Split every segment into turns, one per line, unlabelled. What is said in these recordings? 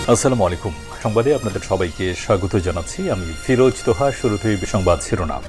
আসসালামু আলাইকুম। সংবাদে আপনাদের সবাইকে স্বাগত জানাচ্ছি। আমি ফিরোজ তোহা। শুরুতেই সংবাদ শিরোনাম।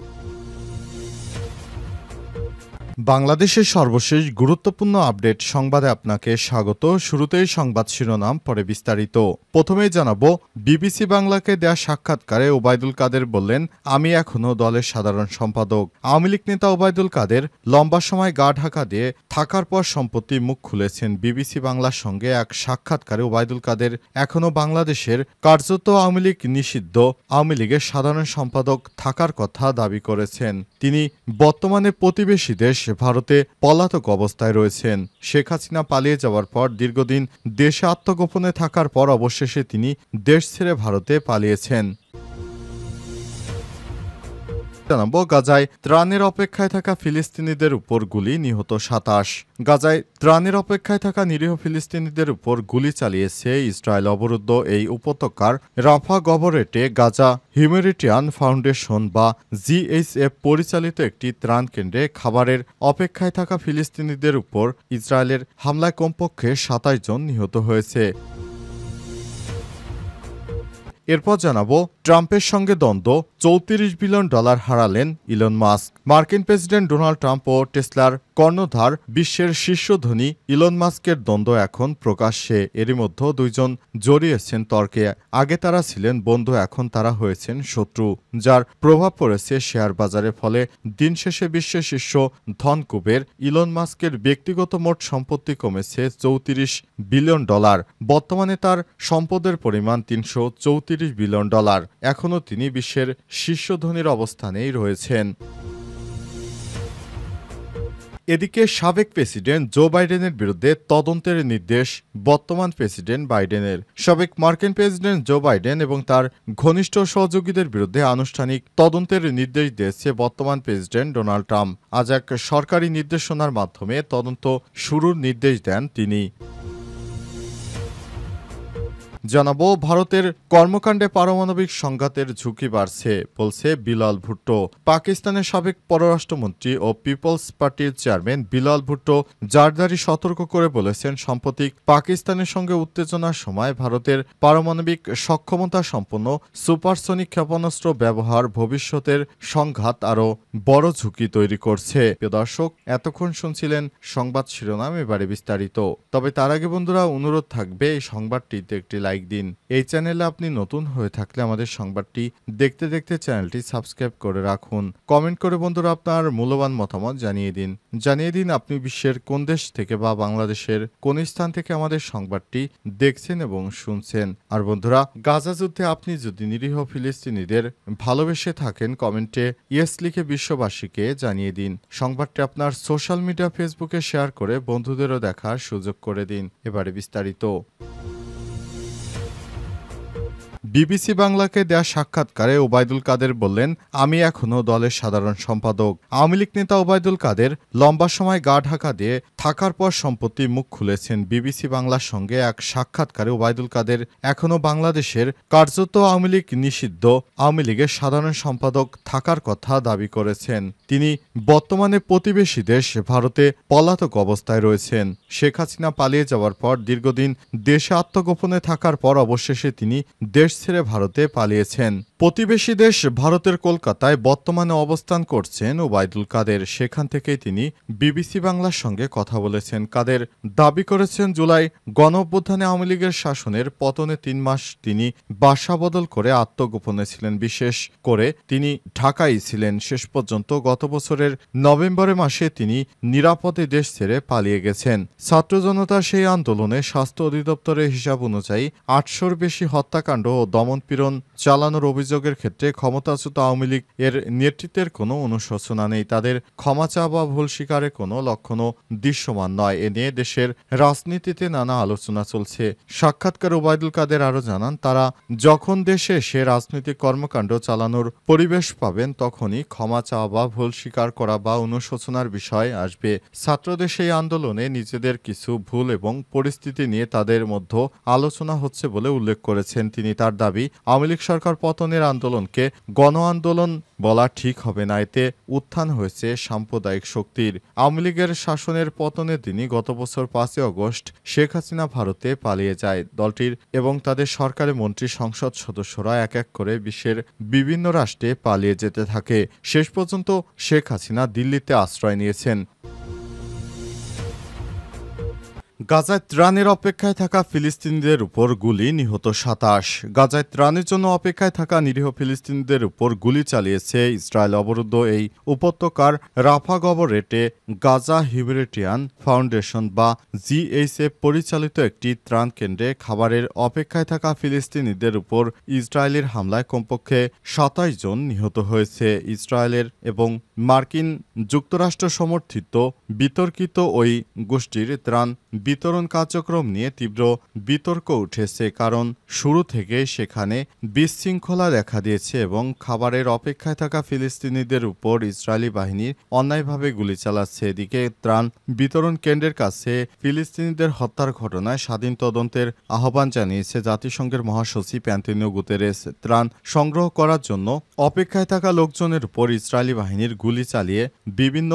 বাংলাদেশের সর্বশেষ গুরুত্বপূর্ণ আপডেট সংবাদে আপনাকে স্বাগত। শুরুতেই সংবাদ শিরোনাম, পরে বিস্তারিত। প্রথমেই জানাবো, বিবিসি বাংলাকে দেয়া সাক্ষাৎকারে ওবায়দুল কাদের বললেন, আমি এখনো দলের সাধারণ সম্পাদক। আওয়ামী লীগ নেতা ওবায়দুল কাদের লম্বা সময় গা ঢাকা দিয়ে থাকার পর সম্প্রতি মুখ খুলেছেন। বিবিসি বাংলার সঙ্গে এক সাক্ষাৎকারে ওবায়দুল কাদের এখনো বাংলাদেশের কার্যত আওয়ামী লীগ নিষিদ্ধ আওয়ামী লীগের সাধারণ সম্পাদক থাকার কথা দাবি করেছেন। তিনি বর্তমানে প্রতিবেশী দেশ ভারতে পলাতক অবস্থায় রয়েছেন। শেখ হাসিনা পালিয়ে যাওয়ার পর দীর্ঘদিন দেশে আত্মগোপনে থাকার পর অবশেষে তিনি দেশ ছেড়ে ভারতে পালিয়েছেন। জানাবো, গাজায় ত্রাণের অপেক্ষায় থাকা ফিলিস্তিনিদের উপর গুলি, নিহত ২৭। গাজায় ত্রাণের অপেক্ষায় থাকা নিরীহ ফিলিস্তিনিদের উপর গুলি চালিয়েছে ইসরায়েল অবরুদ্ধ এই উপত্যকার রাফা গবরেটে গাজা হিউম্যানিটেরিয়ান ফাউন্ডেশন বা জিএইচএফ পরিচালিত একটি ত্রাণ কেন্দ্রে খাবারের অপেক্ষায় থাকা ফিলিস্তিনিদের উপর ইসরায়েলের হামলায় কমপক্ষে ২৭ জন নিহত হয়েছে। এরপর জানাবো, ট্রাম্পের সঙ্গে দ্বন্দ্ব, $34 বিলিয়ন হারালেন ইলন মাস্ক। মার্কিন প্রেসিডেন্ট ডোনাল্ড ট্রাম্প ও টেসলার কর্ণধার বিশ্বের শীর্ষ ধনী ইলন মাস্কের দ্বন্দ্ব এখন প্রকাশ্যে। এরই মধ্যে দুইজন জড়িয়েছেন তর্কে। আগে তারা ছিলেন বন্ধু, এখন তারা হয়েছেন শত্রু, যার প্রভাব পড়েছে শেয়ার বাজারে। ফলে দিন শেষে বিশ্বের শীর্ষ ধনকুবের ইলন মাস্কের ব্যক্তিগত মোট সম্পত্তি কমেছে $34 বিলিয়ন। বর্তমানে তার সম্পদের পরিমাণ $334 বিলিয়ন। এখনও তিনি বিশ্বের শীর্ষ ধনীর অবস্থানেই রয়েছেন। এদিকে সাবেক প্রেসিডেন্ট জো বাইডেনের বিরুদ্ধে তদন্তের নির্দেশ বর্তমান প্রেসিডেন্ট বাইডেনের। সাবেক মার্কিন প্রেসিডেন্ট জো বাইডেন এবং তার ঘনিষ্ঠ সহযোগীদের বিরুদ্ধে আনুষ্ঠানিক তদন্তের নির্দেশ দিয়েছে বর্তমান প্রেসিডেন্ট ডোনাল্ড ট্রাম্প। আজ এক সরকারি নির্দেশনার মাধ্যমে তদন্ত শুরুর নির্দেশ দেন তিনি। জানাবো, ভারতের কর্মকাণ্ডে পারমাণবিক সংঘাতের ঝুঁকি বাড়ছে বলছে বিলাল ভুট্টো। পাকিস্তানের সাবেক পররাষ্ট্রমন্ত্রী ও পিপলস পার্টির চেয়ারম্যান বিলাল ভুট্টো জারদারি সতর্ক করে বলেছেন, সাম্প্রতিক পাকিস্তানের সঙ্গে উত্তেজনার সময় ভারতের পারমাণবিক সক্ষমতা সম্পন্ন সুপারসনিক ক্ষেপণাস্ত্র ব্যবহার ভবিষ্যতের সংঘাত আরও বড় ঝুঁকি তৈরি করছে। প্রিয় দর্শক, এতক্ষণ শুনছিলেন সংবাদ শিরোনাম, এবারে বিস্তারিত। তবে তার আগে বন্ধুরা, অনুরোধ থাকবে এই সংবাদটিতে একটি লাইক দিন। এই চ্যানেলে আপনি নতুন হয়ে থাকলে আমাদের সংবাদটি দেখতে দেখতে চ্যানেলটি সাবস্ক্রাইব করে রাখুন। কমেন্ট করে বন্ধুরা আপনার মূল্যবান মতামত জানিয়ে দিন আপনি বিশ্বের কোন দেশ থেকে বা বাংলাদেশের কোন স্থান থেকে আমাদের সংবাদটি দেখছেন এবং শুনছেন। আর বন্ধুরা, গাজা যুদ্ধে আপনি যদি নিরীহ ফিলিস্তিনিদের ভালোবেসে থাকেন, কমেন্টে ইয়েস লিখে বিশ্ববাসীকে জানিয়ে দিন। সংবাদটি আপনার সোশ্যাল মিডিয়া ফেসবুকে শেয়ার করে বন্ধুদেরও দেখার সুযোগ করে দিন। এবারে বিস্তারিত। বিবিসি বাংলাকে দেয়া সাক্ষাৎকারে ওবায়দুল কাদের বললেন, আমি এখনো দলের সাধারণ সম্পাদক। আওয়ামী লীগ নেতা ওবায়দুল কাদের লম্বা সময় গা ঢাকা দিয়ে থাকার পর সম্প্রতি মুখ খুলেছেন। বিবিসি বাংলার সঙ্গে এক সাক্ষাৎকারে ওবায়দুল কাদের এখনো বাংলাদেশের কার্যত আওয়ামী লীগ নিষিদ্ধ আওয়ামী লীগের সাধারণ সম্পাদক থাকার কথা দাবি করেছেন। তিনি বর্তমানে প্রতিবেশী দেশ ভারতে পলাতক অবস্থায় রয়েছেন। শেখ হাসিনা পালিয়ে যাওয়ার পর দীর্ঘদিন দেশে আত্মগোপনে থাকার পর অবশেষে তিনি দেশ ছেড়ে ভারতে পালিয়েছেন। প্রতিবেশী দেশ ভারতের কলকাতায় বর্তমানে অবস্থান করছেন ওবায়দুল কাদের। সেখান থেকেই তিনি বিবিসি বাংলার সঙ্গে কথা বলেছেন। কাদের দাবি করেছেন, জুলাই গণঅভ্যুত্থানে আওয়ামী লীগের শাসনের পতনে ৩ মাস তিনি বাসা বদল করে আত্মগোপনে ছিলেন। বিশেষ করে তিনি ঢাকায় ছিলেন। শেষ পর্যন্ত গত বছরের নভেম্বর মাসে তিনি নিরাপদে দেশ ছেড়ে পালিয়ে গেছেন। ছাত্র জনতার সেই আন্দোলনে স্বাস্থ্য অধিদপ্তরের হিসাব অনুযায়ী ৮০০-র বেশি হত্যাকাণ্ড ও দমন-পীড়ন চালানোর অভিযোগের ক্ষেত্রে ক্ষমতাচ্যুত আওয়ামী লীগ এর নেতৃত্বের কোনো অনুশোচনা নেই। তাদের ক্ষমা চাওয়া বা ভুল স্বীকারের কোনো লক্ষণও দৃশ্যমান নয়। এ নিয়ে দেশের রাজনীতিতে নানা আলোচনা চলছে। সাক্ষাৎকারে ওবায়দুল কাদের আরও জানান, তারা যখন দেশে এসে রাজনৈতিক কর্মকাণ্ড চালানোর পরিবেশ পাবেন, তখনই ক্ষমা চাওয়া বা ভুল স্বীকার করা বা অনুশোচনার বিষয় আসবে। ছাত্রদের সেই আন্দোলনে নিজেদের কিছু ভুল এবং পরিস্থিতি নিয়ে তাদের মধ্যে আলোচনা হচ্ছে বলে উল্লেখ করেছেন তিনি। তার দাবি, আওয়ামী লীগ সরকার পতনের আন্দোলনকে গণ আন্দোলন বলা ঠিক হবে না। এতে উত্থান হয়েছে সাম্প্রদায়িক শক্তির। আওয়ামী লীগের শাসনের পতনের দিনই গত বছর ৫ই আগস্ট শেখ হাসিনা ভারতে পালিয়ে যায়। দলটির এবং তাদের সরকারি মন্ত্রী, সংসদ সদস্যরা এক এক করে বিশ্বের বিভিন্ন রাষ্ট্রে পালিয়ে যেতে থাকে। শেষ পর্যন্ত শেখ হাসিনা দিল্লিতে আশ্রয় নিয়েছেন। গাজায় ত্রাণের অপেক্ষায় থাকা ফিলিস্তিনিদের উপর গুলি, নিহত ২৭। গাজায় ত্রাণের জন্য অপেক্ষায় থাকা নিরীহ ফিলিস্তিনিদের উপর গুলি চালিয়েছে ইসরায়েল। অবরুদ্ধ এই উপত্যকার রাফা গবরেটে গাজা হিউম্যানিটেরিয়ান ফাউন্ডেশন বা জিএইচএফ পরিচালিত একটি ত্রাণ কেন্দ্রে খাবারের অপেক্ষায় থাকা ফিলিস্তিনিদের উপর ইসরায়েলের হামলায় কমপক্ষে ২৭ জন নিহত হয়েছে। ইসরায়েলের এবং মার্কিন যুক্তরাষ্ট্র সমর্থিত বিতর্কিত ওই গোষ্ঠীর ত্রাণ বিতরণ কার্যক্রম নিয়ে তীব্র বিতর্ক উঠেছে, কারণ শুরু থেকেই সেখানে বিশৃঙ্খলা দেখা দিয়েছে এবং খাবারের অপেক্ষায় থাকা ফিলিস্তিনিদের উপর ইসরায়েলি বাহিনী অন্যায়ভাবে গুলি চালাচ্ছে। এদিকে ত্রাণ বিতরণ কেন্দ্রের কাছে ফিলিস্তিনিদের হত্যার ঘটনায় স্বাধীন তদন্তের আহ্বান জানিয়েছে জাতিসংঘের মহাসচিব অ্যান্টোনিও গুতেরেস। ত্রাণ সংগ্রহ করার জন্য অপেক্ষায় থাকা লোকজনের উপর ইসরায়েলি বাহিনীর গুলি চালিয়ে বিভিন্ন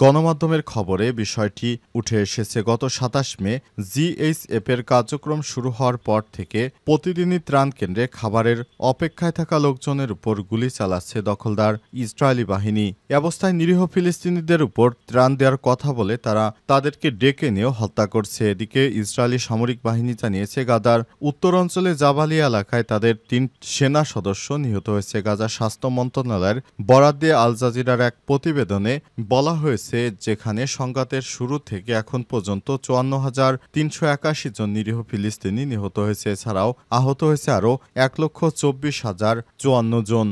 গণমাধ্যমের খবরে বিষয়টি উঠে এসেছে। গত ২৭ মে জিএইচএফের কার্যক্রম শুরু হওয়ার পর থেকে প্রতিদিনই ত্রাণ কেন্দ্রে খাবারের অপেক্ষায় থাকা লোকজনের উপর গুলি চালাচ্ছে দখলদার ইসরায়েলি বাহিনী। এ অবস্থায় নিরীহ ফিলিস্তিনিদের উপর ত্রাণ দেওয়ার কথা বলে তারা তাদেরকে ডেকে নিয়েও হত্যা করছে। এদিকে ইসরায়েলি সামরিক বাহিনী জানিয়েছে গাজার উত্তর অঞ্চলে জাবালিয়া এলাকায় তাদের ৩ সেনা সদস্য নিহত হয়েছে। গাজা স্বাস্থ্য মন্ত্রণালয়ের বরাত দিয়ে আল জাজিরার এক প্রতিবেদনে বলা হয়েছে, যেখানে সংঘাতের শুরু থেকে এখন পর্যন্ত ৫৪,৩৮১ জন নিরীহ ফিলিস্তিনি নিহত হয়েছে। এছাড়াও আহত হয়েছে আরও ১,২৪,০৫৪ জন।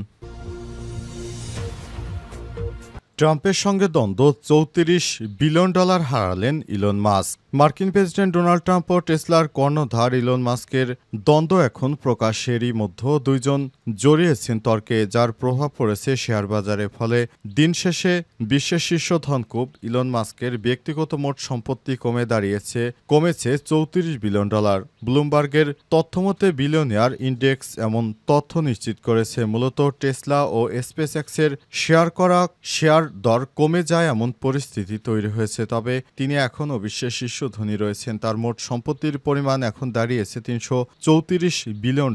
ট্রাম্পের সঙ্গে দ্বন্দ্ব, $৩৪ বিলিয়ন হারালেন ইলন মাস্ক। মার্কিন প্রেসিডেন্ট ডোনাল্ড ট্রাম্প ও টেসলার কর্ণধার ইলন মাস্কের দ্বন্দ্ব এখন প্রকাশ্যেরই মধ্যে দুইজন জড়িয়েছেন তর্কে, যার প্রভাব পড়েছে শেয়ার বাজারে। ফলে দিন শেষে বিশ্বের শীর্ষ ধনকুব ইলন মাস্কের ব্যক্তিগত মোট সম্পত্তি কমেছে $34 বিলিয়ন। ব্লুমবার্গের তথ্যমতে বিলিয়নিয়ার ইন্ডেক্স এমন তথ্য নিশ্চিত করেছে। মূলত টেসলা ও স্পেসএক্সের শেয়ার দর কমে যায় এমন পরিস্থিতি তৈরি হয়েছে। তবে তিনি এখনও বিশ্বের শীর্ষ ধনী রয়েছেন। তার মোট সম্পত্তির পরিমাণ এখন দাঁড়িয়েছে $৩34 বিলিয়ন।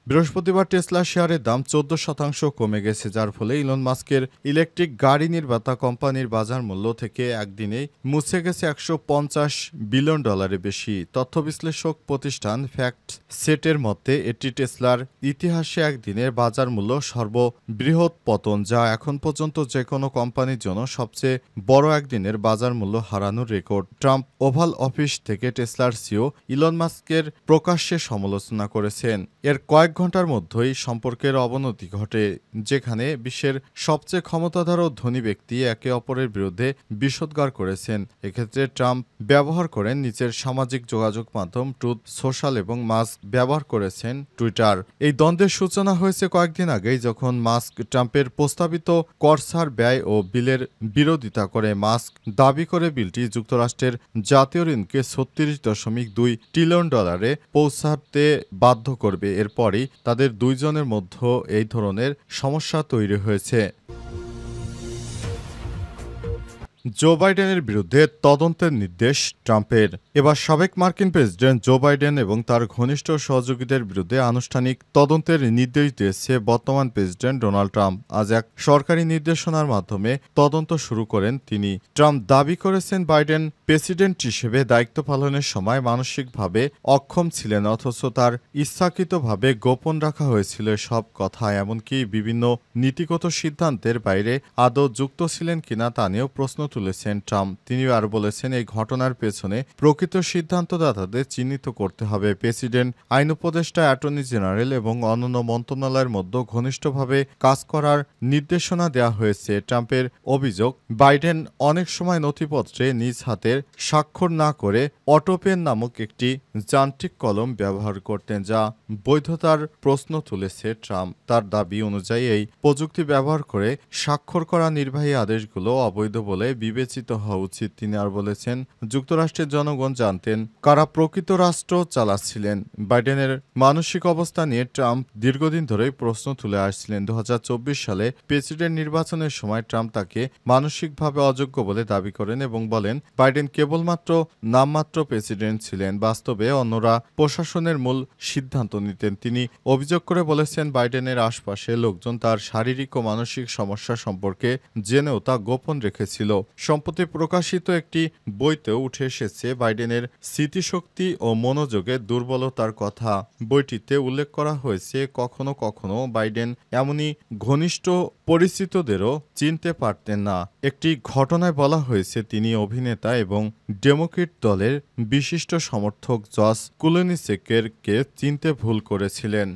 বৃহস্পতিবার টেসলা শেয়ারের দাম 14% কমে গেছে, যার ফলে ইলন মাস্কের ইলেকট্রিক গাড়ি নির্মাতা কোম্পানির বাজার মূল্য থেকে একদিনেই মুছে গেছে $150 বিলিয়ন বেশি। তথ্য বিশ্লেষক প্রতিষ্ঠান ফ্যাক্ট সেটের মতে এটি টেসলার ইতিহাসে একদিনের বাজার মূল্য সর্ববৃহৎ পতন, যা এখন পর্যন্ত যে কোনো কোম্পানির জন্য সবচেয়ে বড় একদিনের বাজার মূল্য হারানোর রেকর্ড। ট্রাম্প ওভাল অফিস থেকে টেসলার সিইও ইলন মাস্কের প্রকাশ্যে সমালোচনা করেছেন। এর কয়েক ঘন্টার মধ্যেই সম্পর্কের অবনতি ঘটে, যেখানে বিশ্বের সবচেয়ে ক্ষমতাধর ও ধনী ব্যক্তি একে অপরের বিরুদ্ধে বিষোদ্গার করেছেন। এক্ষেত্রে ট্রাম্প ব্যবহার করেন নিজের সামাজিক যোগাযোগ মাধ্যম ট্রুথ সোশ্যাল এবং মাস্ক ব্যবহার করেছেন টুইটার। এই দ্বন্দ্বের সূচনা হয়েছে কয়েকদিন আগেই, যখন মাস্ক ট্রাম্পের প্রস্তাবিত কর ছাড় ব্যয় ও বিলের বিরোধিতা করে। মাস্ক দাবি করে বিলটি যুক্তরাষ্ট্রের জাতীয় ঋণকে $36.2 ট্রিলিয়ন পৌঁছাতে বাধ্য করবে। এরপরই তাদের দুইজনের মধ্যে এই ধরনের সমস্যা তৈরি হয়েছে। জো বাইডেনের বিরুদ্ধে তদন্তের নির্দেশ ট্রাম্পের। এবার সাবেক মার্কিন প্রেসিডেন্ট জো বাইডেন এবং তার ঘনিষ্ঠ সহযোগীদের বিরুদ্ধে আনুষ্ঠানিক তদন্তের নির্দেশ দিয়েছে বর্তমান প্রেসিডেন্ট ডোনাল্ড ট্রাম্প। আজ এক সরকারি নির্দেশনার মাধ্যমে তদন্ত শুরু করেন তিনি। ট্রাম্প দাবি করেছেন, বাইডেন প্রেসিডেন্ট হিসেবে দায়িত্ব পালনের সময় মানসিকভাবে অক্ষম ছিলেন, অথচ তার ইচ্ছাকৃতভাবে গোপন রাখা হয়েছিল সব কথা, এমনকি বিভিন্ন নীতিগত সিদ্ধান্তের বাইরে আদৌ যুক্ত ছিলেন কিনা তা নিয়েও প্রশ্ন তুলেছেন ট্রাম্প। তিনি আর বলেছেন, এই ঘটনার পেছনে প্রকৃত সিদ্ধান্তদাতাদের চিহ্নিত করতে হবে। প্রেসিডেন্ট, আইন উপদেষ্টা, অ্যাটর্নি জেনারেল এবং অন্যান্য মন্ত্রণালয়ের মধ্যে ঘনিষ্ঠভাবে কাজ করার নির্দেশনা দেওয়া হয়েছে। ট্রাম্পের অভিযোগ, বাইডেন অনেক সময় নথিপত্রে নিজ হাতের স্বাক্ষর না করে অটোপেন নামক একটি যান্ত্রিক কলম ব্যবহার করতেন, যা বৈধতার প্রশ্ন তুলেছে ট্রাম্প। তার দাবি অনুযায়ী এই প্রযুক্তি ব্যবহার করে স্বাক্ষর করা নির্বাহী আদেশগুলো অবৈধ বলে বিবেচিত হওয়া উচিত। তিনি আর বলেছেন, যুক্তরাষ্ট্রের জনগণ জানতেন কারা প্রকৃত রাষ্ট্র চালাচ্ছিলেন। বাইডেনের মানসিক অবস্থা নিয়ে ট্রাম্প দীর্ঘদিন ধরেই প্রশ্ন তুলে আসছিলেন। 2024 সালে প্রেসিডেন্ট নির্বাচনের সময় ট্রাম্প তাকে মানসিকভাবে অযোগ্য বলে দাবি করেন এবং বলেন বাইডেন কেবলমাত্র নামমাত্র প্রেসিডেন্ট ছিলেন, বাস্তবে অন্যরা প্রশাসনের মূল সিদ্ধান্ত নিতেন। তিনি অভিযোগ করে বলেছেন বাইডেনের আশপাশে লোকজন তার শারীরিক ও মানসিক সমস্যা সম্পর্কে জেনেও তা গোপন রেখেছিল। সম্প্রতি প্রকাশিত একটি বইতেও উঠে এসেছে বাইডেনের স্মৃতিশক্তি ও মনোযোগের দুর্বলতার কথা। বইটিতে উল্লেখ করা হয়েছে কখনো কখনো বাইডেন এমনই ঘনিষ্ঠ পরিচিতদেরও চিনতে পারতেন না। একটি ঘটনায় বলা হয়েছে তিনি অভিনেতা এবং ডেমোক্রেট দলের বিশিষ্ট সমর্থক জর্জ কুলিনিসেকেরকে চিনতে ভুল করেছিলেন।